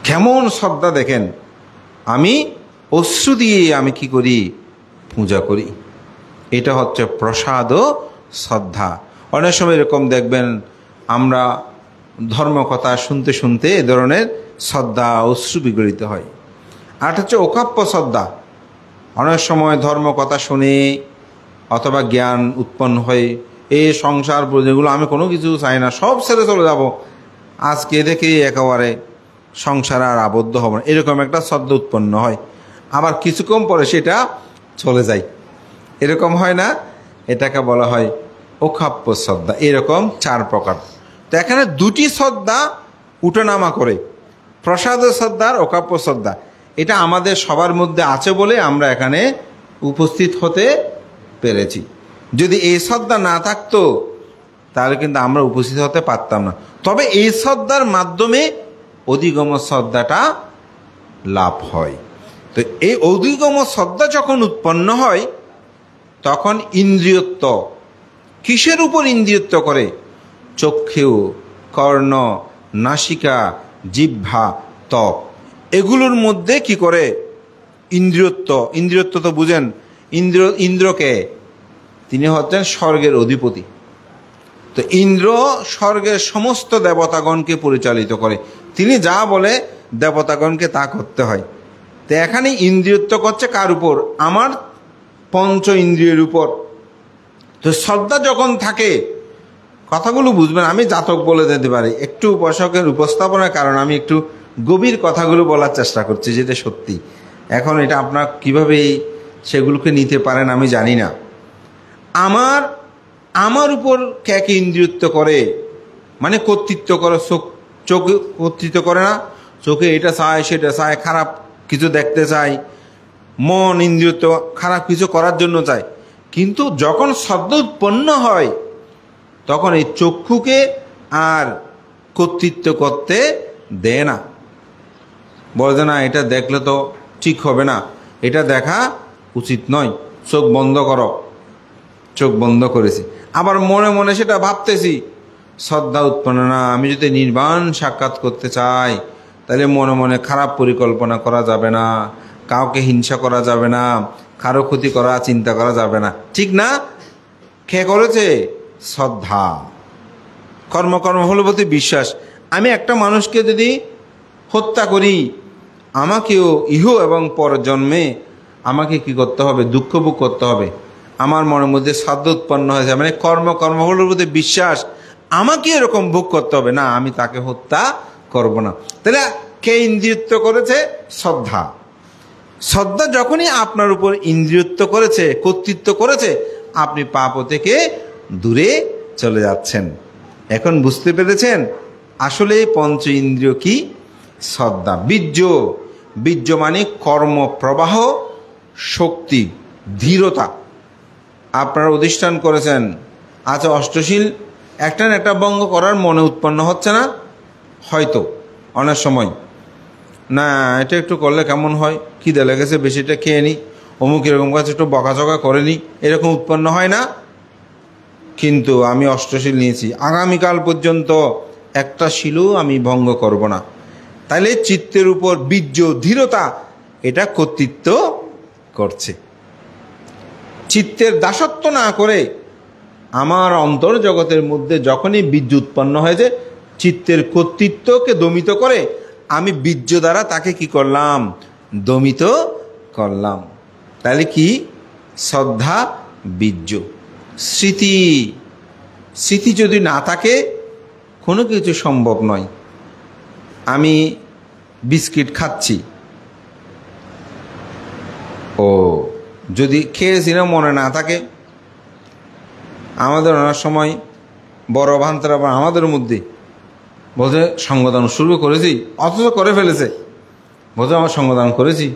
কেমন শ্রদ্ধা দেখেন, আমি অশ্রু দিয়ে আমি কি করি, পূজা করি। এটা হচ্ছে প্রসাদ ও শ্রদ্ধা। অনেক সময় এরকম দেখবেন আমরা ধর্মকথা শুনতে শুনতে এ ধরনের শ্রদ্ধা অশ্রু বিগলিত হয়। আর হচ্ছে অকাপ্য শ্রদ্ধা। অনেক সময় ধর্মকথা শুনে অথবা জ্ঞান উৎপন্ন হয়, এই সংসার যেগুলো আমি কোনো কিছু চাই না, সব ছেড়ে চলে যাব, আজকে থেকে একেবারে সংসার আর আবদ্ধ হব না, এরকম একটা শ্রদ্ধা উৎপন্ন হয়। আবার কিছুক্ষণ পরে সেটা চলে যায়, এরকম হয় না? এটাকে বলা হয় অকাপ্য শ্রদ্ধা। এরকম 4 প্রকার। তো এখানে 2টি শ্রদ্ধা উঠানামা করে, প্রসাদ শ্রদ্ধা আর অকাপ্য শ্রদ্ধা। এটা আমাদের সবার মধ্যে আছে বলে আমরা এখানে উপস্থিত হতে পেরেছি। যদি এই শ্রদ্ধা না থাকতো তাহলে কিন্তু আমরা উপস্থিত হতে পারতাম না। তবে এই শ্রদ্ধার মাধ্যমে অধিগম শ্রদ্ধাটা লাভ হয়। তো এই অধিগম শ্রদ্ধা যখন উৎপন্ন হয় তখন ইন্দ্রিয়ত্ব, কিসের উপর ইন্দ্রিয়ত্ব করে? চক্ষু, কর্ণ, নাসিকা, জিহ্বা, ত্বক, এগুলোর মধ্যে কি করে ইন্দ্রিয়ত্ব। ইন্দ্রিয়ত্ব তো বুঝেন, ইন্দ্রকে তিনি হচ্ছেন স্বর্গের অধিপতি। তো ইন্দ্র স্বর্গের সমস্ত দেবতাগণকে পরিচালিত করে, তিনি যা বলে দেবতাগণকে তা করতে হয়। তো এখানে ইন্দ্রিয়ত্ব করছে কার উপর? আমার পঞ্চ ইন্দ্রিয়ের উপর। তো শ্রদ্ধা যখন থাকে, কথাগুলো বুঝবেন, আমি জাতক বলে দিতে পারি, একটু উপাসকের উপস্থাপনার কারণে আমি একটু গভীর কথাগুলো বলার চেষ্টা করছি, যেটা সত্যি। এখন এটা আপনার কিভাবে সেগুলোকে নিতে পারেন আমি জানি না। আমার উপর কে ইন্দ্রিয়ত্ব করে, মানে কর্তৃত্ব করে। চোখ কর্তৃত্ব করে না, চোখে এটা চায় সেটা চায়, খারাপ কিছু দেখতে চায়। মন ইন্দ্রিয়ত্ব খারাপ কিছু করার জন্য চায়। কিন্তু যখন শ্রদ্ধা উৎপন্ন হয় তখন এই চক্ষুকে আর কর্তৃত্ব করতে দেয় না, বলে না এটা দেখলে তো ঠিক হবে না, এটা দেখা উচিত নয়, চোখ বন্ধ করো। চোখ বন্ধ করেছি, আবার মনে মনে সেটা ভাবতেছি, শ্রদ্ধা উৎপন্ন না। আমি যদি নির্বাণ সাক্ষাৎ করতে চাই তাহলে মনে মনে খারাপ পরিকল্পনা করা যাবে না, কাউকে হিংসা করা যাবে না, কারো ক্ষতি করা চিন্তা করা যাবে না, ঠিক না? কে করেছে? শ্রদ্ধা। কর্ম হলো প্রতি বিশ্বাস। আমি একটা মানুষকে যদি হত্যা করি, আমাকেও ইহ এবং পর জন্মে আমাকে কি করতে হবে? দুঃখ ভোগ করতে হবে। আমার মনের মধ্যে শ্রদ্ধা উৎপন্ন হয়েছে, মানে কর্ম হলো প্রতি বিশ্বাস, আমাকে এরকম ভোগ করতে হবে না, আমি তাকে হত্যা করব না। তাহলে কে ইন্দ্রিয়ত্ব করেছে? শ্রদ্ধা। শ্রদ্ধা যখনই আপনার উপর ইন্দ্রিয়ত্ব করেছে, কর্তৃত্ব করেছে, আপনি পাপ থেকে দূরে চলে যাচ্ছেন। এখন বুঝতে পেরেছেন আসলে পঞ্চ ইন্দ্রিয় কি? শ্রদ্ধা। বীর্য মানে কর্ম প্রবাহ, শক্তি, ধীরতা। আপনারা অধিষ্ঠান করেছেন, আচ্ছা অষ্টশীল একটা না একটা ভঙ্গ করার মনে উৎপন্ন হচ্ছে না? হয়তো অনেক সময় না, এটা একটু করলে কেমন হয়, খিদে লেগেছে বেশিটা খেয়ে নিই, অমুক এরকম কাছে একটু বকাঝকা করে নিই, এরকম উৎপন্ন হয় না? কিন্তু আমি অষ্টশীল নিয়েছি, আগামীকাল পর্যন্ত একটা শিলও আমি ভঙ্গ করব না। তাহলে চিত্তের উপর বীর্য, ধীরতা, এটা কর্তৃত্ব করছে। চিত্তের দাসত্ব না করে আমার অন্তর জগতের মধ্যে যখনই বীর্য উৎপন্ন হয়েছে, চিত্তের কর্তৃত্বকে দমিত করে আমি বীর্য দ্বারা তাকে কি করলাম? দমিত করলাম। তাহলে কি? শ্রদ্ধা, বীর্য। স্মৃতি যদি না থাকে কোনো কিছু সম্ভব নয়। আমি বিস্কিট খাচ্ছি, যদি খেয়েছি না মনে না থাকে, আমাদের অনেক সময় বড় ভান্তরা আমাদের মধ্যে বলছে সঙ্গদান শুরু করেছি, অথচ করে ফেলেছে, বলছে আমার সঙ্গদান করেছি,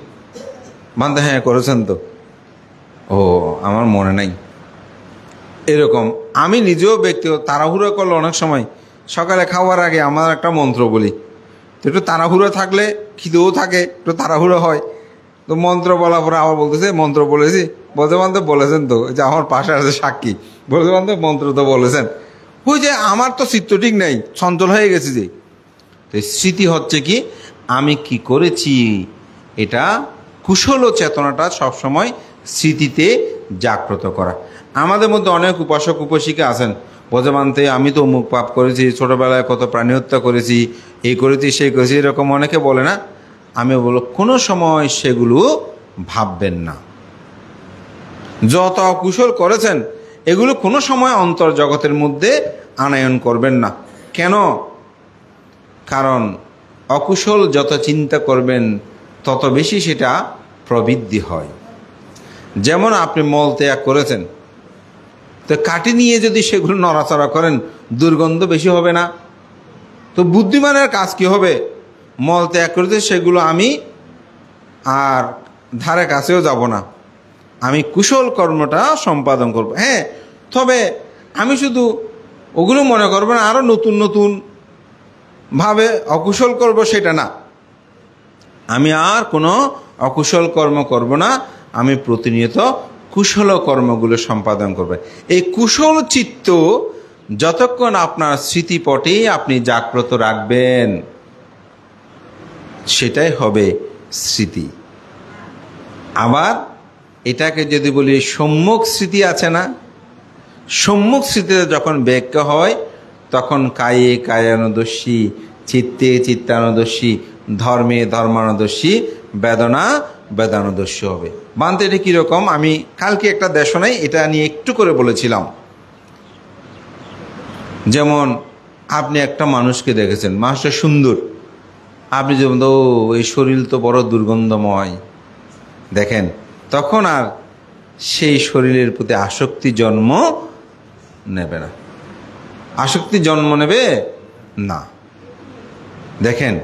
ভান্তে হ্যাঁ করেছেন তো, আমার মনে নাই। এরকম আমি নিজেও ব্যক্তিগত তাড়াহুড়ো করলে অনেক সময় সকালে খাওয়ার আগে আমার একটা মন্ত্র বলি, তো একটু তাড়াহুড়ো থাকলে খিদেও থাকে, একটু তাড়াহুড়ো হয়, তো মন্ত্র বলার পরে আবার বলতেছে মন্ত্র বলেছি, বলতে বান্ধব বলেছেন তো, যে আমার পাশে আছে সাক্ষী, বলতে বান্ধব মন্ত্র তো বলেছেন। ওই যে আমার তো চিত্ত ঠিক নেই, চঞ্চল হয়ে গেছে যে। তো স্মৃতি হচ্ছে কি? আমি কি করেছি, এটা কুশল চেতনাটা সবসময় স্মৃতিতে জাগ্রত করা। আমাদের মধ্যে অনেক উপাসক উপাসিকা আছেন, বজমানতে আমি তো অমুক পাপ করেছি, ছোটোবেলায় কত প্রাণী হত্যা করেছি, এই করেছি সেই করেছি, এরকম অনেকে বলে না। আমি বলব কোনো সময় সেগুলো ভাববেন না। যত অকুশল করেছেন এগুলো কোনো সময় অন্তর্জগতের মধ্যে আনয়ন করবেন না। কেন? কারণ অকুশল যত চিন্তা করবেন তত বেশি সেটা প্রবৃদ্ধি হয়। যেমন আপনি মল ত্যাগ করেছেন, তো কাঠি নিয়ে যদি সেগুলো নড়াচড়া করেন দুর্গন্ধ বেশি হবে না? তো বুদ্ধিমানের কাজ কি হবে? মল ত্যাগ করেছে সেগুলো আমি আর ধারে কাছেও যাব না, আমি কুশল কর্মটা সম্পাদন করব। হ্যাঁ, তবে আমি শুধু ওগুলো মনে করব না, আরও নতুন নতুন ভাবে অকুশল করব, সেটা না। আমি আর কোনো অকুশল কর্ম করব না, আমি প্রতিনিয়ত কুশল কর্মগুলো সম্পাদন করব। এই কুশল চিত্ত যতক্ষণ আপনার স্মৃতিপটে আপনি জাগ্রত রাখবেন সেটাই হবে স্মৃতি। আবার এটাকে যদি বলি সম্যক স্মৃতি আছে না, সম্যক স্মৃতিতে যখন ব্যাখ্যা হয় তখন কায়ে কায়ানুদর্শী, চিত্তে চিত্তানুদর্শী, ধর্মে ধর্মানুদর্শী, বেদনা বেদানুদর্শী হবে। বানতে এটা কীরকম, আমি কালকে একটা দেশনায় এটা নিয়ে একটু করে বলেছিলাম। যেমন আপনি একটা মানুষকে দেখেছেন, মানুষটা সুন্দর, আপনি যেমন ও এই শরীর তো বড় দুর্গন্ধময় দেখেন, তখন আর সেই শরীরের প্রতি আসক্তি জন্ম নেবে না। আসক্তি জন্ম নেবে না। দেখেন,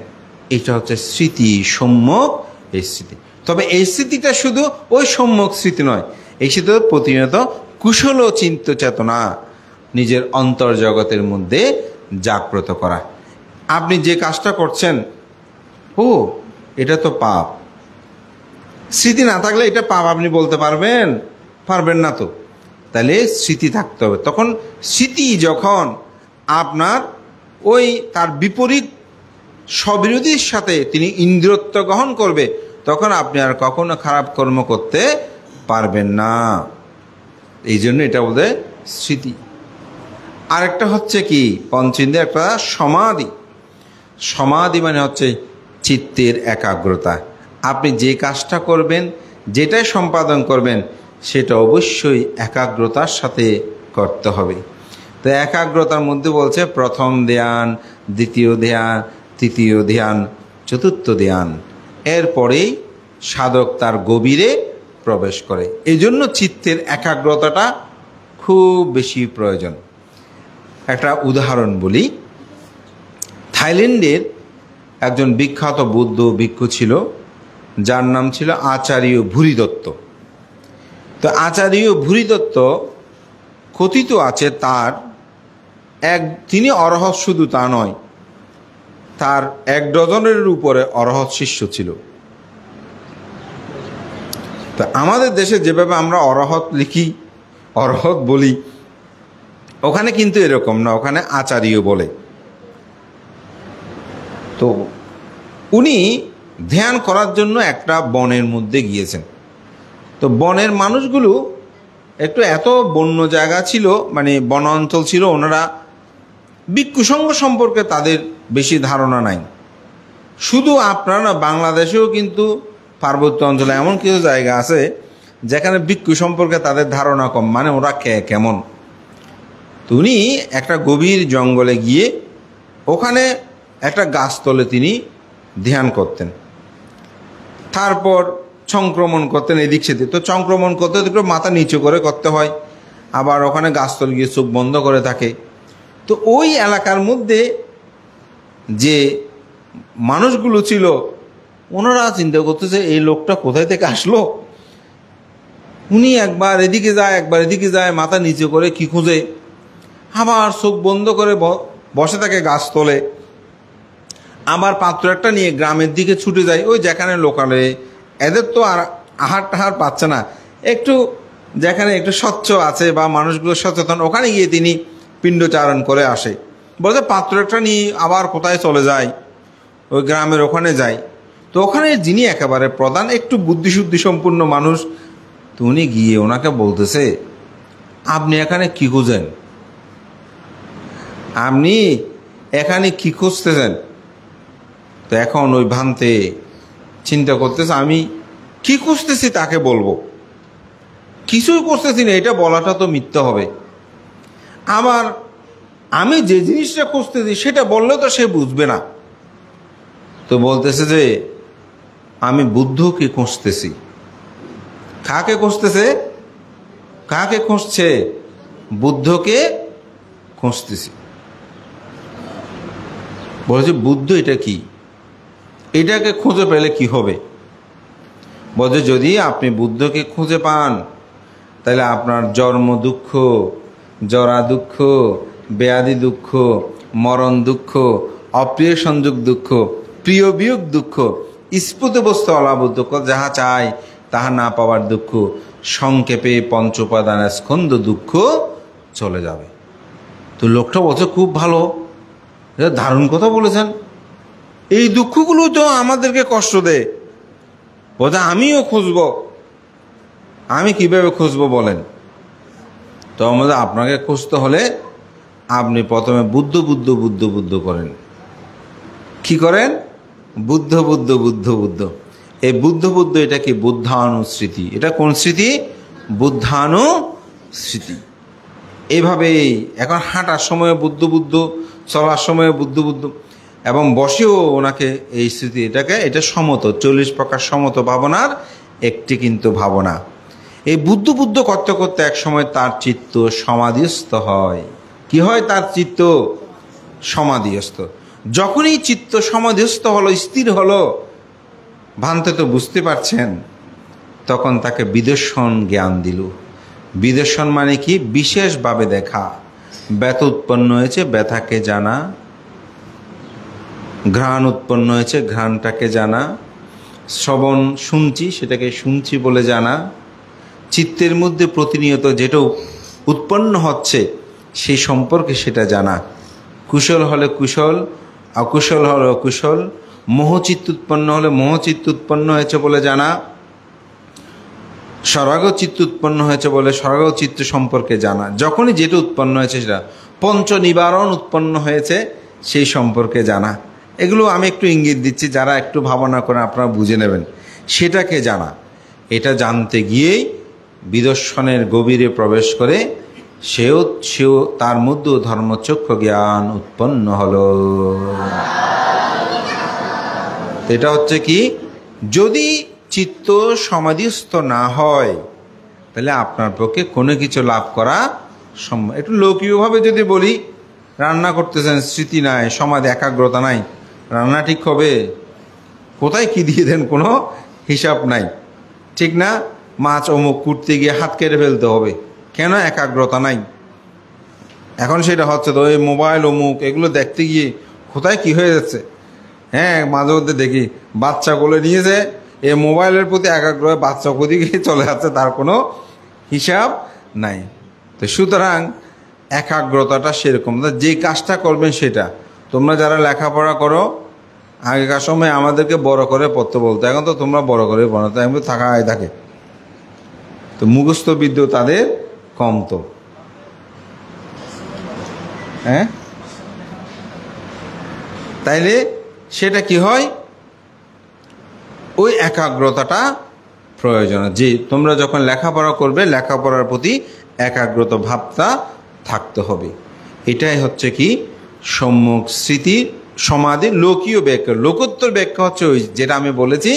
এটা হচ্ছে স্মৃতি, সম্যক এই স্মৃতি। তবে এই স্মৃতিটা শুধু ওই সম্যক স্মৃতি নয়, এই স্মৃতি প্রতিনিয়ত কুশল ও চিন্ত চেতনা নিজের অন্তর্জগতের মধ্যে জাগ্রত করা। আপনি যে কাজটা করছেন, ও এটা তো পাপ, স্মৃতি না থাকলে এটা পাপ আপনি বলতে পারবেন? পারবেন না। তো তাহলে স্মৃতি থাকতে হবে। তখন স্মৃতি যখন আপনার ওই তার বিপরীত স্ববিরোধীর সাথে তিনি ইন্দ্রিয়ত্ব গ্রহণ করবে, তখন আপনি আর কখনো খারাপ কর্ম করতে পারবেন না। এই জন্য এটা বলতে স্মৃতি। আরেকটা হচ্ছে কি, পঞ্চেন্দ্রিয়ের একটা সমাধি। সমাধি মানে হচ্ছে চিত্তের একাগ্রতা। আপনি যে কাজটা করবেন, যেটাই সম্পাদন করবেন, সেটা অবশ্যই একাগ্রতার সাথে করতে হবে। তো একাগ্রতার মধ্যে বলছে প্রথম ধ্যান, দ্বিতীয় ধ্যান, তৃতীয় ধ্যান, চতুর্থ ধ্যান, এরপরেই সাধক তার গভীরে প্রবেশ করে। এই জন্য চিত্তের একাগ্রতাটা খুব বেশি প্রয়োজন। একটা উদাহরণ বলি। থাইল্যান্ডের একজন বিখ্যাত বৌদ্ধ ভিক্ষু ছিল, যার নাম ছিল আচার্য ভুরিদত্ত। তো আচার্য ভুরিদত্ত কথিত আছে তিনি অরহৎ শুধু তা নয়, তার 1 ডজনের উপরে অরহৎ শিষ্য ছিল। তা আমাদের দেশে যেভাবে আমরা অরহৎ লিখি, অরহৎ বলি, ওখানে কিন্তু এরকম না, ওখানে আচার্য বলে। তো উনি ধ্যান করার জন্য একটা বনের মধ্যে গিয়েছেন। তো বনের মানুষগুলো একটু এত বন্য জায়গা ছিল, মানে বন অঞ্চল ছিল, ওনারা ভিক্ষুসঙ্গ সম্পর্কে তাদের বেশি ধারণা নাই। শুধু আপনারা বাংলাদেশেও কিন্তু পার্বত্য অঞ্চলে এমন কিছু জায়গা আছে যেখানে ভিক্ষু সম্পর্কে তাদের ধারণা কম, মানে ওরা কেমন। তো উনি একটা গভীর জঙ্গলে গিয়ে ওখানে একটা গাছতলে তিনি ধ্যান করতেন। তারপর সংক্রমণ করতেন এদিক সেদিক। তো সংক্রমণ করতে দেখলে মাথা নিচু করে করতে হয়, আবার ওখানে গাছতলে গিয়ে চোখ বন্ধ করে থাকে। তো ওই এলাকার মধ্যে যে মানুষগুলো ছিল, ওনারা চিন্তা করতেছে এই লোকটা কোথায় থেকে আসলো। উনি একবার এদিকে যায়, একবার এদিকে যায়, মাথা নিচু করে কি খুঁজে, আবার চোখ বন্ধ করে বসে থাকে গাছ তলে। আবার পাত্র একটা নিয়ে গ্রামের দিকে ছুটে যায়, ওই যেখানে লোকালে এদের তো আর আহার টাহার পাচ্ছে না, একটু যেখানে একটু স্বচ্ছ আছে বা মানুষগুলো সচেতন, ওখানে গিয়ে তিনি পিণ্ডচারণ করে আসে। বলতে পাত্র একটা নিয়ে আবার কোথায় চলে যায়, ওই গ্রামের ওখানে যাই, তো ওখানে যিনি একেবারে প্রধান একটু বুদ্ধিশুদ্ধি সম্পূর্ণ মানুষ, তো উনি গিয়ে ওনাকে বলতেছে, আপনি এখানে কি খুঁজেন, আপনি এখানে কি খুঁজতেছেন? তো এখন ওই ভান্তে চিন্তা করতেছে, আমি কি খুঁজতেছি তাকে বলবো, কিছুই করতেছি না, এটা বলাটা তো মিথ্যা হবে। আবার আমি যে জিনিসটা খুঁজতেছি সেটা বললে তো সে বুঝবে না। তো বলতেছে যে আমি বুদ্ধকে খুঁজতেছি। কাকে খুঁজতেছে? কাকে খুঁজছে? বুদ্ধকে খুঁজতেছি। বলছে বুদ্ধ এটা কি, এটাকে খুঁজে পেলে কি হবে? বলছে যদি আপনি বুদ্ধকে খুঁজে পান তাহলে আপনার জন্ম দুঃখ, জরা দুঃখ, ব্যাধি দুঃখ, মরণ দুঃখ, অপ্রিয় সংযোগ দুঃখ, প্রিয় বিয়োগ দুঃখ, স্ফুত বস্তু অলাভ দুঃখ, যাহা চাই তাহা না পাওয়ার দুঃখ, সংক্ষেপে পঞ্চ উপাদানের স্কন্ধ দুঃখ চলে যাবে। তো লোকটা বলছে খুব ভালো, দারুণ কথা বলেছেন, এই দুঃখগুলো তো আমাদেরকে কষ্ট দেয়। বলছে আমিও খুঁজবো। আমি কিভাবে খুঁজবো বলেন? তো আমাদের আপনাকে খুঁজতে হলে আপনি প্রথমে বুদ্ধ বুদ্ধ বুদ্ধ বুদ্ধ করেন। কি করেন? বুদ্ধ বুদ্ধ বুদ্ধ বুদ্ধ। এই বুদ্ধ বুদ্ধ এটা কি? বুদ্ধানুস্মৃতি। এটা কোন স্মৃতি? বুদ্ধানুস্মৃতি। এইভাবেই এখন হাঁটার সময় বুদ্ধ বুদ্ধ, চলার সময় বুদ্ধ বুদ্ধ, এবং বসেও ওনাকে এই স্মৃতি, এটা সমত 40 প্রকার সমত ভাবনার একটি কিন্তু ভাবনা। এই বুদ্ধ বুদ্ধ করতে করতে এক সময় তার চিত্ত সমাধিস্থ হয়। কি হয়? তার চিত্ত সমাধিস্থ। যখনই চিত্ত সমাধিস্থ হলো, স্থির হলো, ভান্তে তো বুঝতে পারছেন, তখন তাকে বিদর্শন জ্ঞান দিল। বিদর্শন মানে কি? বিশেষভাবে দেখা। ব্যথা উৎপন্ন হয়েছে, ব্যথাকে জানা। ঘ্রাণ উৎপন্ন হয়েছে, ঘ্রাণটাকে জানা। শ্রবণ শুনছি, সেটাকে শুনছি বলে জানা। চিত্তের মধ্যে প্রতিনিয়ত যেটা উৎপন্ন হচ্ছে সেই সম্পর্কে সেটা জানা। কুশল হলে কুশল, অকুশল হলে অকুশল। মোহচিত্ত উৎপন্ন হলে মোহচিত্ত উৎপন্ন হয়েছে বলে জানা। স্বর্গ চিত্ত উৎপন্ন হয়েছে বলে স্বর্গ চিত্ত সম্পর্কে জানা। যখনই যেটা উৎপন্ন হয়েছে সেটা, পঞ্চ নিবারণ উৎপন্ন হয়েছে সেই সম্পর্কে জানা। এগুলো আমি একটু ইঙ্গিত দিচ্ছি, যারা একটু ভাবনা করে আপনারা বুঝে নেবেন। সেটাকে জানা, এটা জানতে গিয়েই বিদর্শনের গভীরে প্রবেশ করে সেও তার মধ্যেও ধর্মচক্ষু জ্ঞান উৎপন্ন হলো। এটা হচ্ছে কি? যদি চিত্ত সমাধিস্থ না হয় তাহলে আপনার পক্ষে কোনো কিছু লাভ করা সম্ভব। একটু লৌকিকভাবে যদি বলি, রান্না করতেছেন, স্মৃতি নাই, সমাধি, একাগ্রতা নাই, রান্না ঠিক হবে? কোথায় কি দিয়ে দেন কোনো হিসাব নাই, ঠিক না? মাছ অমুক কুটতে গিয়ে হাত কেটে ফেলতে হবে, কেন? একাগ্রতা নাই। এখন সেটা হচ্ছে তো ওই মোবাইল অমুক এগুলো দেখতে গিয়ে কোথায় কি হয়ে যাচ্ছে। হ্যাঁ, মাঝে মধ্যে দেখি বাচ্চা কোলে নিয়েছে, এই মোবাইলের প্রতি একাগ্র হয়ে বাচ্চা কোদিকে চলে যাচ্ছে, তার কোনো হিসাব নাই। তো সুতরাং একাগ্রতাটা সেরকম, যে কাজটা করবেন সেটা। তোমরা যারা লেখাপড়া করো, আগেকার সময় আমাদেরকে বড় করে পড়তে বলতো, এখন তো তোমরা বড় করে পড়ো, তো এমনি থাকা থাকে, তো মুখস্থ বিদ্যা তাদের কম। তো হ্যাঁ, তাইলে সেটা কি হয়? ওই একাগ্রতাটা প্রয়োজন। যে তোমরা যখন লেখাপড়া করবে, লেখাপড়ার প্রতি একাগ্রতা ভাবটা থাকতে হবে। এটাই হচ্ছে কি সম্যক স্মৃতি সমাধি। লোকীয় ব্যাখ্যা, লোকোত্তর ব্যাখ্যা হচ্ছে ওই যেটা আমি বলেছি,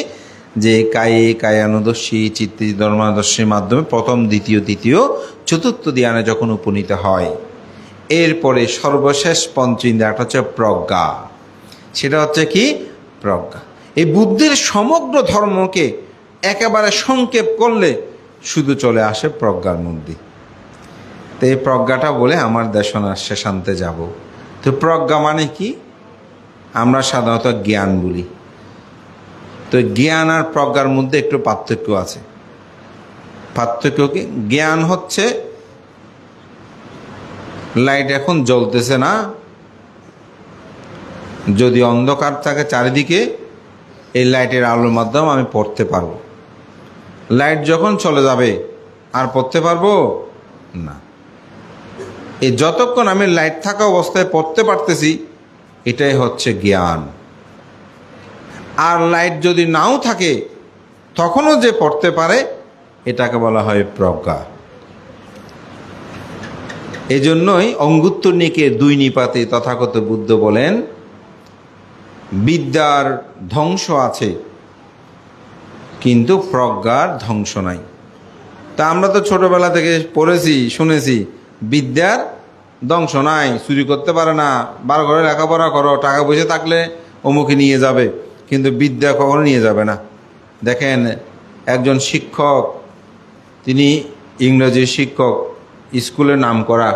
যে কায়ে কায়ানুদর্শী, চিত্তে ধর্মাদর্শীর মাধ্যমে প্রথম, দ্বিতীয়, তৃতীয়, চতুর্থ ধ্যানে যখন উপনীত হয়, এরপরে সর্বশেষ পঞ্চেন্দ্রিয়টা হচ্ছে প্রজ্ঞা। সেটা হচ্ছে কি? প্রজ্ঞা। এই বুদ্ধির সমগ্র ধর্মকে একেবারে সংক্ষেপ করলে শুধু চলে আসে প্রজ্ঞার মধ্যে। তো এই প্রজ্ঞাটা বলে আমার দেশনার শেষান্তে যাব। তো প্রজ্ঞা মানে কি? আমরা সাধারণত জ্ঞান বলি। তো জ্ঞান আর প্রজ্ঞার মধ্যে একটু পার্থক্য আছে। পার্থক্য কি? জ্ঞান হচ্ছে লাইট এখন জ্বলতেছে না, যদি অন্ধকার থাকে চারিদিকে, এই লাইটের আলোর মাধ্যমে আমি পড়তে পারবো। লাইট যখন চলে যাবে আর পড়তে পারবো না। এই যতক্ষণ আমি লাইট থাকা অবস্থায় পড়তে পারতেছি, এটাই হচ্ছে জ্ঞান। আর লাইট যদি নাও থাকে তখনও যে পড়তে পারে, এটাকে বলা হয় প্রজ্ঞা। এই জন্যই অঙ্গুত্তরনিকে 2 নিপাতে তথাগত বুদ্ধ বলেন, বিদ্যার ধ্বংস আছে কিন্তু প্রজ্ঞার ধ্বংস নাই। তা আমরা তো ছোটবেলা থেকে পড়েছি, শুনেছি, বিদ্যার ধ্বংস নাই, চুরি করতে পারে না, 12 ঘরে লেখাপড়া করো, টাকা পয়সা থাকলে অমুকে নিয়ে যাবে, কিন্তু বিদ্যা কখনো নিয়ে যাবে না। দেখেন, একজন শিক্ষক, তিনি ইংরেজি শিক্ষক, স্কুলের নাম করা,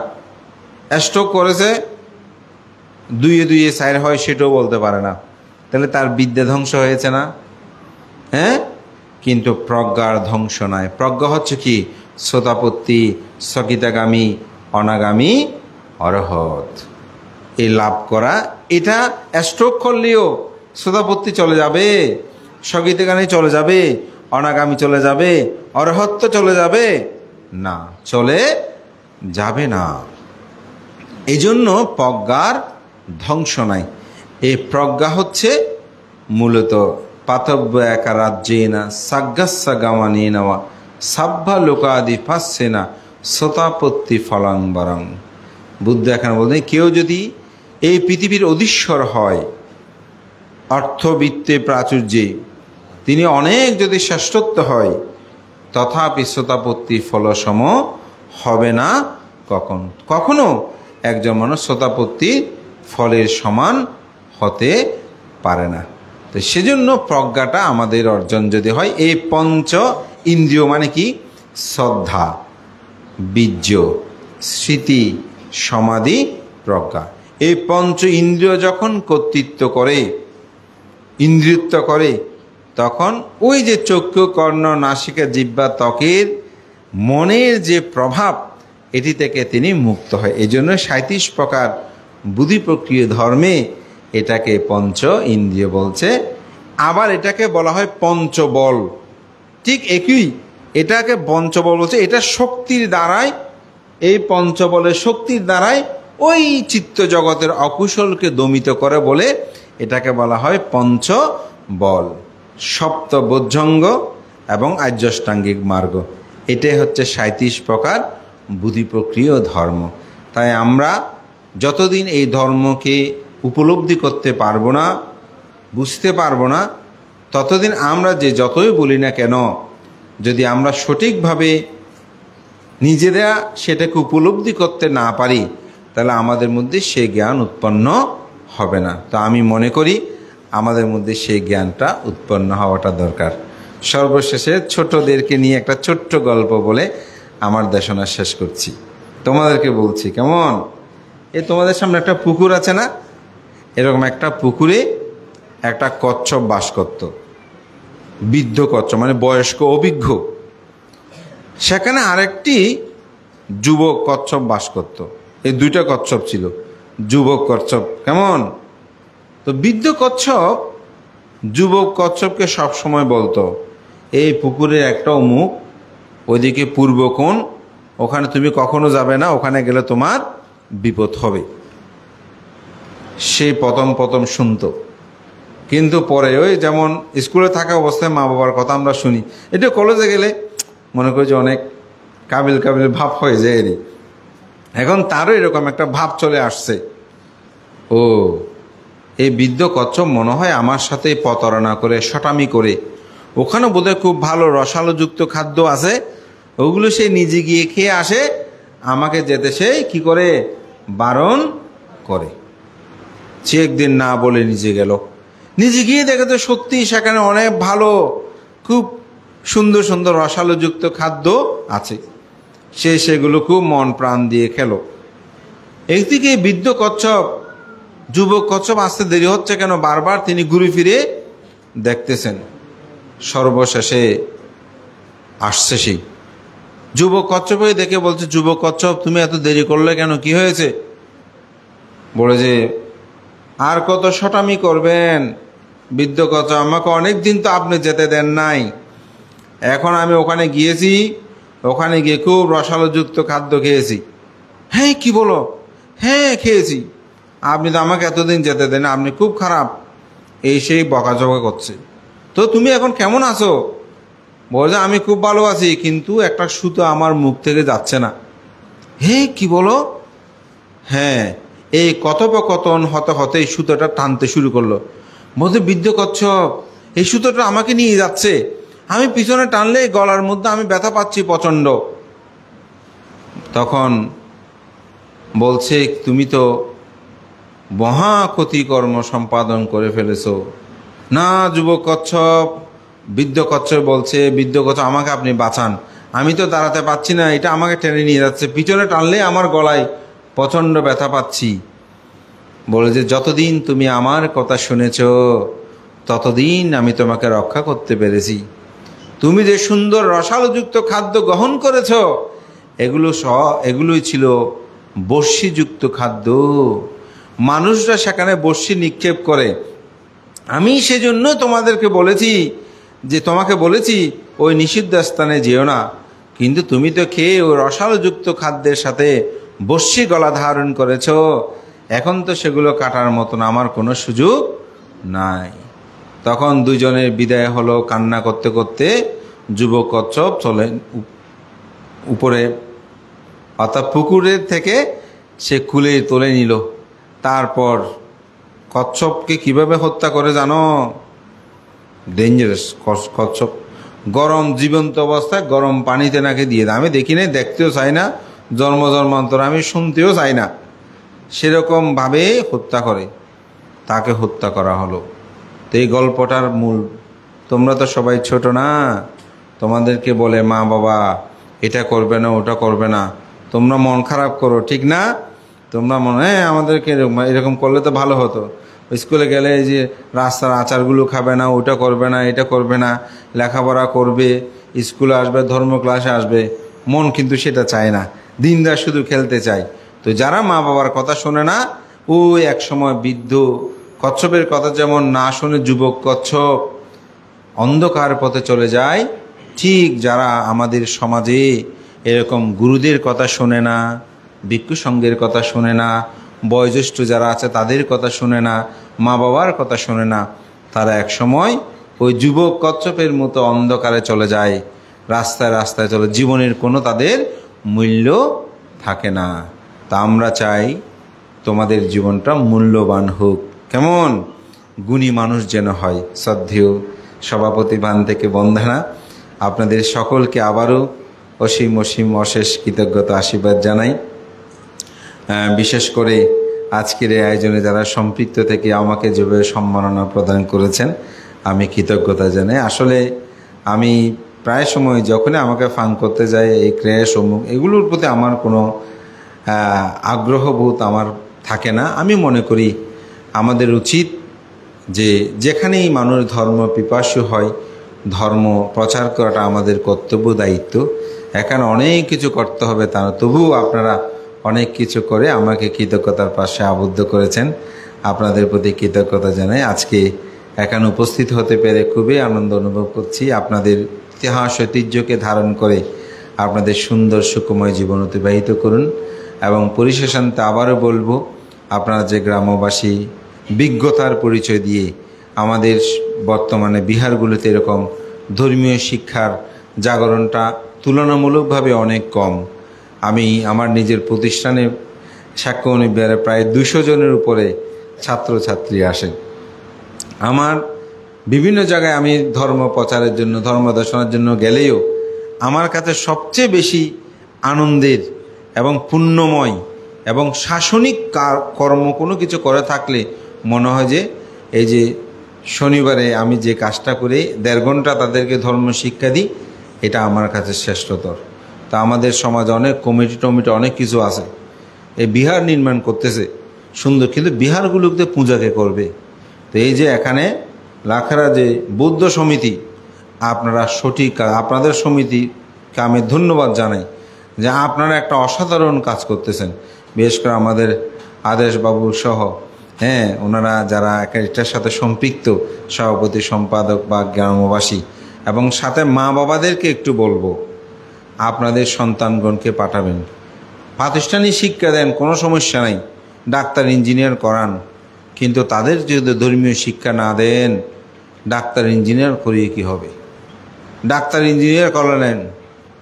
স্ট্রোক করেছে, 2-2 4 হয় সেটাও বলতে পারে না, তাহলে তার বিদ্যা ধ্বংস হয়েছে না? হ্যাঁ, কিন্তু প্রজ্ঞার ধ্বংস নয়। প্রজ্ঞা হচ্ছে কি? শ্রোতাপত্তি, স্থগিতাগামী, অনাগামী, অরহত, এই লাভ করা। এটা স্ট্রোক করলেও শ্রোতাপত্তি চলে যাবে, স্থগিতাগামী চলে যাবে, অনাগামী চলে যাবে, অরহত্ব চলে যাবে না, চলে যাবে না। এই জন্য প্রজ্ঞার ধ্বংস নাই। এই প্রজ্ঞা হচ্ছে মূলত পাতব্য একা রাজ্যেনা সাগ্গাস্যা গামানি নেওয়া সাব্বা লোকাদি ফাঁসেনা শ্রোতাপত্তি ফলাংবরং। বুদ্ধ এখানে বলতেন, কেউ যদি এই পৃথিবীর অধীশ্বর হয়, অর্থবিত্তে প্রাচুর্যে তিনি অনেক যদি শ্রেষ্ঠত্ব হয়, তথাপি শ্রোতাপত্তি ফলসম হবে না। কখনো একজন মানুষ শ্রোতাপত্তি ফলের সমান হতে পারে না। তো সেজন্য প্রজ্ঞাটা আমাদের অর্জন যদি হয়, এই পঞ্চ ইন্দ্রিয় মানে কি? শ্রদ্ধা, বীর্য, স্মৃতি, সমাধি, প্রজ্ঞা। এই পঞ্চ ইন্দ্রিয় যখন কর্তৃত্ব করে, ইন্দ্রিয়ত্ব করে, তখন ওই যে চক্ষু, কর্ণ, নাসিকা, জিহ্বা, ত্বকের, মনের যে প্রভাব, এটি থেকে তিনি মুক্ত হয়। এই জন্য 37 প্রকার বুদ্ধি প্রক্রিয়া ধর্মে এটাকে পঞ্চ ইন্দ্রিয় বলছে। আবার এটাকে বলা হয় পঞ্চবল, ঠিক একই, এটাকে পঞ্চবল বলছে। এটা শক্তির দ্বারাই, এই পঞ্চবলের শক্তির দ্বারাই ওই চিত্ত জগতের অকুশলকে দমিত করে বলে এটাকে বলা হয় পঞ্চবল। সপ্ত বজ্রঙ্গ এবং আর্যষ্টাঙ্গিক মার্গ, এটাই হচ্ছে 37 প্রকার বুদ্ধি প্রক্রিয়া ধর্ম। তাই আমরা যতদিন এই ধর্মকে উপলব্ধি করতে পারবো না, বুঝতে পারবো না, ততদিন আমরা যে যতই বলি না কেন, যদি আমরা সঠিকভাবে নিজেরা সেটাকে উপলব্ধি করতে না পারি, তাহলে আমাদের মধ্যে সেই জ্ঞান উৎপন্ন হবে না। তো আমি মনে করি আমাদের মধ্যে সেই জ্ঞানটা উৎপন্ন হওয়াটা দরকার। সর্বশেষে ছোটদেরকে নিয়ে একটা ছোট্ট গল্প বলে আমার দেশনা শেষ করছি। তোমাদেরকে বলছি, কেমন? এই তোমাদের সামনে একটা পুকুর আছে না? এরকম একটা পুকুরে একটা কচ্ছপ বাস করত, বৃদ্ধ কচ্ছপ, মানে বয়স্ক, অভিজ্ঞ। সেখানে আরেকটি যুবক কচ্ছপ বাস করত। এই 2টা কচ্ছপ ছিল, যুবক কচ্ছপ। কেমন? তো বৃদ্ধ কচ্ছপ যুবক কচ্ছপকে সবসময় বলতো, এই পুকুরের একটা অমুক, ওইদিকে পূর্ব কোণ, ওখানে তুমি কখনো যাবে না, ওখানে গেলে তোমার বিপদ হবে। সে প্রথম শুনতো, কিন্তু পরে ওই যেমন স্কুলে থাকা অবস্থায় মা বাবার কথা আমরা শুনি, এটা কলেজে গেলে মনে করি যে অনেক কাবিল ভাব হয়ে যায় এরই। এখন তারও এরকম একটা ভাব চলে আসছে, ও এই বৃদ্ধ কচ্ছপ মনে হয় আমার সাথে প্রতারণা করে, শটামি করে, ওখানে বোধহয় খুব ভালো রসালোযুক্ত খাদ্য আছে, ওগুলো সে নিজে গিয়ে খেয়ে আসে, আমাকে যেতে সে কি করে বারণ করে। সে একদিন না বলে নিজে গেল, নিজে গিয়ে দেখে তো সত্যি সেখানে অনেক ভালো, খুব সুন্দর সুন্দর রসালোযুক্ত খাদ্য আছে। সে সেগুলো খুব মন প্রাণ দিয়ে খেলো। একদিকে বৃদ্ধ কচ্ছপ, যুবক কচ্ছপ আসতে দেরি হচ্ছে কেন, বারবার তিনি ঘুরে ফিরে দেখতেছেন। সর্বশেষে আসছে সেই যুবক কচ্ছপকে দেখে বলছে, যুবক কচ্ছপ তুমি এত দেরি করলে কেন, কি হয়েছে? বলে যে আর কত শটামি করবেন? বৃদ্ধ কচ্ছপ, আমাকে অনেক দিন তো আপনি যেতে দেন নাই, এখন আমি ওখানে গিয়েছি, ওখানে গিয়ে খুব রসালোযুক্ত খাদ্য খেয়েছি। হ্যাঁ, কি বলো? হ্যাঁ, খেয়েছি। আপনি তো আমাকে এতদিন যেতে দেন, আপনি খুব খারাপ। এই সেই বকাঝকা করছে। তো তুমি এখন কেমন আছো? বলছে আমি খুব ভালো আছি, কিন্তু একটা সুতো আমার মুখ থেকে যাচ্ছে না। হ্যাঁ, কি বলো? হ্যাঁ, এই কথোপকথন হতে হতে এই সুতোটা টানতে শুরু করলো। বলছে বৃদ্ধ কচ্ছপ, এই সুতোটা আমাকে নিয়ে যাচ্ছে, আমি পিছনে টানলে গলার মধ্যে আমি ব্যথা পাচ্ছি প্রচণ্ড। তখন বলছে তুমি তো মহা ক্ষতিকর্ম সম্পাদন করে ফেলেছো। না যুবক কচ্ছপ, বৃদ্ধ কচ্ছপ বলছে, বৃদ্ধ কচ্ছপ আমাকে আপনি বাঁচান, আমি তো দাঁড়াতে পারছি না, এটা আমাকে টেনে নিয়ে যাচ্ছে, পিছনে টানলে আমার গলায় প্রচণ্ড ব্যথা পাচ্ছি। বলে যে যতদিন তুমি আমার কথা শুনেছ ততদিন আমি তোমাকে রক্ষা করতে পেরেছি। তুমি যে সুন্দর রসালোযুক্ত খাদ্য গ্রহণ করেছ, এগুলোই ছিল বর্ষিযুক্ত খাদ্য। মানুষরা সেখানে বর্ষি নিক্ষেপ করে। আমি সেজন্য তোমাকে বলেছি ওই নিষিদ্ধ স্থানে যেও না, কিন্তু তুমি তো খেয়ে ওই রসালোযুক্ত খাদ্যের সাথে বর্ষি গলা ধারণ করেছ। এখন তো সেগুলো কাটার মতন আমার কোনো সুযোগ নাই। তখন দুজনের বিদায় হলো। কান্না করতে করতে যুবক কচ্ছপ চলেন উপরে, অর্থাৎ পুকুরের থেকে সে কুলে তুলে নিল। তারপর কচ্ছপকে কিভাবে হত্যা করে জানো? ডেঞ্জারাস। কচ্ছপ গরম জীবন্ত অবস্থায় গরম পানিতে নাকি দিয়ে দেয়। আমি দেখি নাই, দেখতেও চাই না, জন্মান্তর আমি শুনতেও চাই না। সেরকমভাবে হত্যা করে, তাকে হত্যা করা হলো। তো এই গল্পটার মূল, তোমরা তো সবাই ছোট না, তোমাদেরকে বলে মা বাবা এটা করবে না ওটা করবে না, তোমরা মন খারাপ করো, ঠিক না? তোমরা মনে হয় আমাদেরকে এরকম করলে তো ভালো হতো। স্কুলে গেলে এই যে রাস্তার আচারগুলো খাবে না, ওটা করবে না, এটা করবে না, লেখাপড়া করবে, স্কুলে আসবে, ধর্ম ক্লাসে আসবে, মন কিন্তু সেটা চায় না, দিনরাত শুধু খেলতে চায়। তো যারা মা বাবার কথা শোনে না, ওই এক সময় বৃদ্ধ কচ্ছপের কথা যেমন না শুনে যুবক কচ্ছপ অন্ধকার পথে চলে যায়, ঠিক যারা আমাদের সমাজে এরকম গুরুদের কথা শোনে না, ভিক্ষু সঙ্গের কথা শোনে না, বয়োজ্যেষ্ঠ যারা আছে তাদের কথা শোনে না, মা বাবার কথা শোনে না, তারা এক সময় ওই যুবক কচ্ছপের মতো অন্ধকারে চলে যায়, রাস্তায় রাস্তায় চলে, জীবনের কোনো তাদের মূল্য থাকে না। তা আমরা চাই তোমাদের জীবনটা মূল্যবান হোক, কেমন গুণী মানুষ যেন হয়। শ্রদ্ধেয় সভাপতি ভান থেকে বন্দনা, আপনাদের সকলকে আবারও অসীম অসীম অশেষ কৃতজ্ঞতা আশীর্বাদ জানাই। বিশেষ করে আজকের এই আয়োজনে যারা সম্পৃক্ত থেকে আমাকে যেভাবে সম্মাননা প্রদান করেছেন, আমি কৃতজ্ঞতা জানাই। আসলে আমি প্রায় সময় যখনই আমাকে ফান করতে যায় এই ক্রীড়াসমূহ, এগুলোর প্রতি আমার কোনো আগ্রহবোধ আমার থাকে না। আমি মনে করি আমাদের উচিত যে যেখানেই মানুষ ধর্ম পিপাসু হয়, ধর্ম প্রচার করাটা আমাদের কর্তব্য, দায়িত্ব। এখানে অনেক কিছু করতে হবে, তা তবুও আপনারা অনেক কিছু করে আমাকে কৃতজ্ঞতার পাশে আবদ্ধ করেছেন। আপনাদের প্রতি কৃতজ্ঞতা জানাই। আজকে এখানে উপস্থিত হতে পেরে খুবই আনন্দ অনুভব করছি। আপনাদের ইতিহাস ঐতিহ্যকে ধারণ করে আপনাদের সুন্দর সুখময় জীবন অতিবাহিত করুন। এবং পরিশেষান্তে আবারও বলবো, আপনারা যে গ্রামবাসী বিজ্ঞতার পরিচয় দিয়ে আমাদের বর্তমানে বিহারগুলোতে এরকম ধর্মীয় শিক্ষার জাগরণটা তুলনামূলকভাবে অনেক কম। আমি আমার নিজের প্রতিষ্ঠানে সাক্ষ্যমণি বিহারে প্রায় 200 জনের উপরে ছাত্রছাত্রী আসেন। আমার বিভিন্ন জায়গায় আমি ধর্ম প্রচারের জন্য, ধর্ম দর্শনের জন্য গেলেও আমার কাছে সবচেয়ে বেশি আনন্দের এবং পুণ্যময় এবং শাসনিক কর্ম কোনো কিছু করে থাকলে মনে হয় যে এই যে শনিবারে আমি যে কাজটা করে 1.5 ঘন্টা তাদেরকে ধর্ম শিক্ষা দিই, এটা আমার কাছে শ্রেষ্ঠতর। তা আমাদের সমাজে অনেক কমিটি অনেক কিছু আছে, এই বিহার নির্মাণ করতেছে সুন্দর, কিন্তু বিহারগুলোতে পূজাকে করবে। তো এই যে এখানে লাখারা যে বৌদ্ধ সমিতি, আপনারা সঠিক, আপনাদের সমিতিকে আমি ধন্যবাদ জানাই যে আপনারা একটা অসাধারণ কাজ করতেছেন। বিশেষ করে আমাদের আদেশ বাবু সহ হ্যাঁ, ওনারা যারা এটার সাথে সম্পৃক্ত, সভাপতি, সম্পাদক বা গ্রামবাসী, এবং সাথে মা বাবাদেরকে একটু বলবো, আপনাদের সন্তানগণকে পাঠাবেন, প্রাতিষ্ঠানিক শিক্ষা দেন, কোনো সমস্যা নাই, ডাক্তার ইঞ্জিনিয়ার করান, কিন্তু তাদের যদি ধর্মীয় শিক্ষা না দেন, ডাক্তার ইঞ্জিনিয়ার করিয়ে কি হবে? ডাক্তার ইঞ্জিনিয়ার করলেন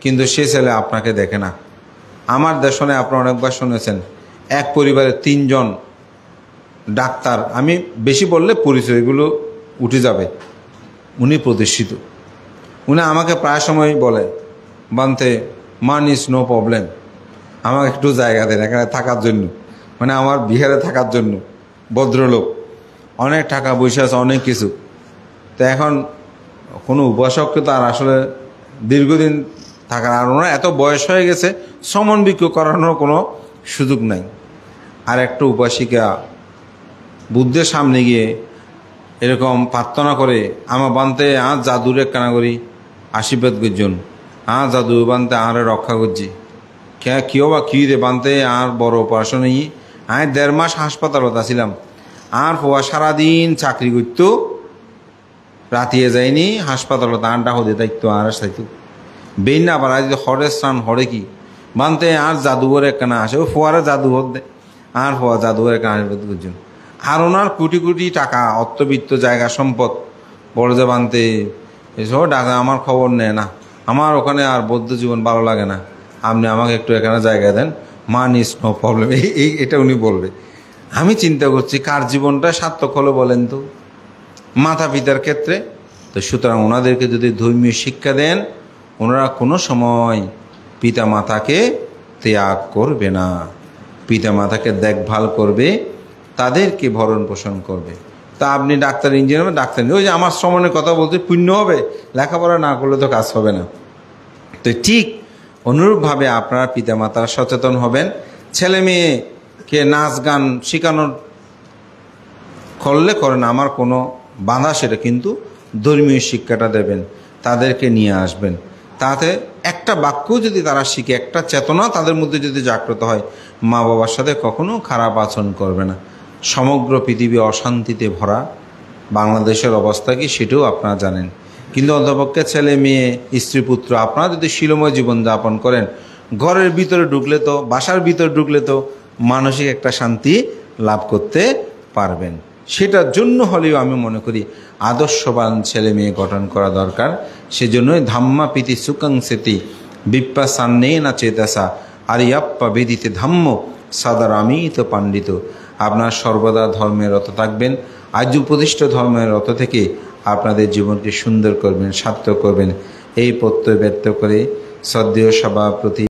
কিন্তু সে ছেলে আপনাকে দেখে না। আমার দেশনে আপনারা অনেকবার শুনেছেন, এক পরিবারের 3 জন ডাক্তার, আমি বেশি বললে পরিচয়গুলো উঠে যাবে, উনি প্রতিষ্ঠিত। উনি আমাকে প্রায় সময় বলে, বানতে মান ইজ নো প্রবলেম, আমাকে একটু জায়গা দেন এখানে থাকার জন্য, মানে আমার বিহারে থাকার জন্য। ভদ্রলোক, অনেক টাকা পয়সা আছে, অনেক কিছু। তো এখন কোনো উপাসককে তো আর আসলে দীর্ঘদিন থাকার, আর ওনার এত বয়স হয়ে গেছে, সমন্বিক্ষ করানোর কোনো সুযোগ নাই। আর একটা উপাসিকা বুদ্ধের সামনে গিয়ে এরকম প্রার্থনা করে, আমার বানতে আর জাদুরে কানা করি আশীর্বাদ করছেন, আর জাদু বানতে আরে রক্ষা করছি, কেউ বা কী রে বানতে আর বড় অপারেশন। আমি 1.5 মাস হাসপাতালত আছিলাম, আর পোয়া সারাদিন চাকরি করতো, রাতিয়ে যায়নি হাসপাতালত, আনটা হতে থাকতো, আর চাইতো বেন না পারা যদি হরে স্নান হরে কি বানতে আর জাদুঘর একখানা আসে, ও ফোয়ারে জাদুঘর দেয়, আর ফোয়া জাদুঘর একখানা আশীর্বাদ করছেন। আর ওনার কোটি কোটি টাকা, অর্থবিত্ত, জায়গা সম্পদ, বড় যে বানতে এসব ডাকা আমার খবর নেয় না, আমার ওখানে আর বৌদ্ধ জীবন ভালো লাগে না, আপনি আমাকে একটু এখানে জায়গা দেন, মান ইজ নো প্রবলেম, এটা উনি বলবে। আমি চিন্তা করছি কার জীবনটা সার্থক হলো বলেন তো? মাতা পিতার ক্ষেত্রে তো। সুতরাং ওনাদেরকে যদি ধর্মীয় শিক্ষা দেন, ওনারা কোনো সময় পিতা মাতাকে ত্যাগ করবে না, পিতা মাতাকে দেখভাল করবে, তাদেরকে ভরণ পোষণ করবে। তা আপনি ডাক্তার ইঞ্জিনিয়ার, ডাক্তার ওই যে আমার শ্রমণের কথা বলতে পুণ্য হবে, লেখাপড়া না করলে তো কাজ হবে না। তো ঠিক অনুরূপভাবে আপনারা পিতামাতারা সচেতন হবেন, ছেলে মেয়েকে নাচ গান শেখানোর করলে করেন, আমার কোনো বাধা, সেটা কিন্তু ধর্মীয় শিক্ষাটা দেবেন, তাদেরকে নিয়ে আসবেন। তাতে একটা বাক্য যদি তারা শিখে, একটা চেতনা তাদের মধ্যে যদি জাগ্রত হয়, মা বাবার সাথে কখনো খারাপ আচরণ করবে না। সমগ্র পৃথিবী অশান্তিতে ভরা, বাংলাদেশের অবস্থা কি সেটাও আপনারা জানেন, কিন্তু অন্তপক্ষে ছেলে মেয়ে, স্ত্রী পুত্র, আপনারা যদি শিলময় জীবনযাপন করেন, ঘরের ভিতরে ঢুকলে তো, বাসার ভিতরে ঢুকলে তো মানসিক একটা শান্তি লাভ করতে পারবেন। সেটার জন্য হলেও আমি মনে করি আদর্শবান ছেলে মেয়ে গঠন করা দরকার। সেজন্যই ধাম্মা পিতি সুকাং সেতি বিপ্পা সান্নে না চেতাসা আরিয়াপ্পা বেদিতে ধাম্ম সাদারামিত পাণ্ডিত। আপনার সর্বদা ধর্মের রত থাকবেন, আজ প্রতিষ্ঠিত ধর্মের রত থেকে আপনাদের জীবনকে সুন্দর করবেন, সার্থক করবেন, এই প্রত্যয় ব্যক্ত করে শ্রদ্ধেয় সভাপতি